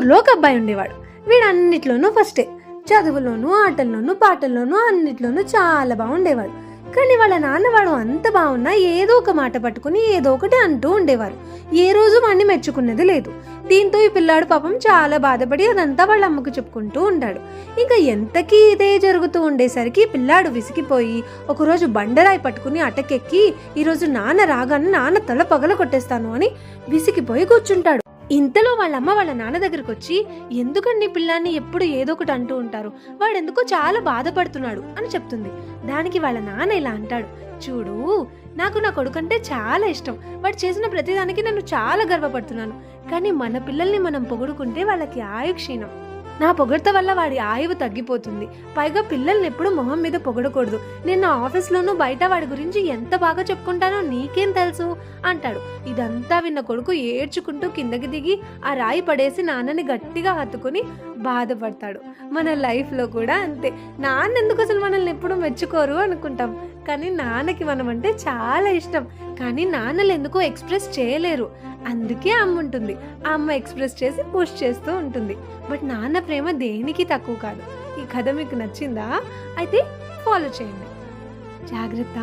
ఊర్లో ఒక అబ్బాయి ఉండేవాడు. వీడు అన్నిట్లోనూ ఫస్టే. చదువులోనూ, ఆటల్లోనూ, పాటల్లోనూ అన్నిట్లోనూ చాలా బాగుండేవాడు. కానీ వాళ్ళ నాన్న వాడు అంత బాగున్నా ఏదో ఒక మాట పట్టుకుని ఏదో ఒకటి అంటూ ఉండేవారు. ఏ రోజు వాడిని మెచ్చుకున్నది లేదు. దీంతో ఈ పిల్లాడు పాపం చాలా బాధపడి అదంతా వాళ్ళ అమ్మకు చెప్పుకుంటూ ఉంటాడు. ఇంకా ఎంతకీ ఇదే జరుగుతూ ఉండేసరికి పిల్లాడు విసిగిపోయి ఒకరోజు బండరాయి పట్టుకుని అటకెక్కి ఈరోజు నాన్న రాగానే నాన్న తల పగల కొట్టేస్తాను అని విసిగిపోయి కూర్చుంటాడు. ఇంతలో వాళ్ళమ్మ వాళ్ళ నాన్న దగ్గరకు వచ్చి, ఎందుకండి పిల్లాన్ని ఎప్పుడు ఏదో ఒకటి అంటూ ఉంటారు, వాడెందుకో చాలా బాధపడుతున్నాడు అని చెప్తుంది. దానికి వాళ్ళ నాన్న ఇలా అంటాడు, చూడు, నాకు నా కొడుకంటే చాలా ఇష్టం. వాడు చేసిన ప్రతిదానికి నేను చాలా గర్వపడుతున్నాను. కానీ మన పిల్లల్ని మనం పొగుడుకుంటే వాళ్ళకి ఆయుష్ క్షీణం. నా పొగడ్త వల్ల వాడి ఆయువు తగ్గిపోతుంది. పైగా పిల్లల్ని ఎప్పుడు మొహం మీద పొగడకూడదు. నేను ఆఫీస్లోనూ బయట వాడి గురించి ఎంత బాగా చెప్పుకుంటానో నీకేం తెలుసు అంటాడు. ఇదంతా విన్న కొడుకు ఏడ్చుకుంటూ కిందకి దిగి ఆ రాయి పడేసి నాన్నని గట్టిగా హత్తుకుని బాధపడతాడు. మన లైఫ్లో కూడా అంతే. నాన్న ఎందుకు అసలు మనల్ని ఎప్పుడు మెచ్చుకోరు అనుకుంటాం. కానీ నాన్నకి మనం అంటే చాలా ఇష్టం. కానీ నాన్నలు ఎందుకో ఎక్స్ప్రెస్ చేయలేరు. అందుకే అమ్మ ఉంటుంది. ఆ అమ్మ ఎక్స్ప్రెస్ చేసి పుష్ చేస్తూ ఉంటుంది. బట్ నాన్న ప్రేమ దేనికి తక్కువ కాదు. ఈ కథ మీకు నచ్చిందా? అయితే ఫాలో చేయండి. జాగ్రత్త.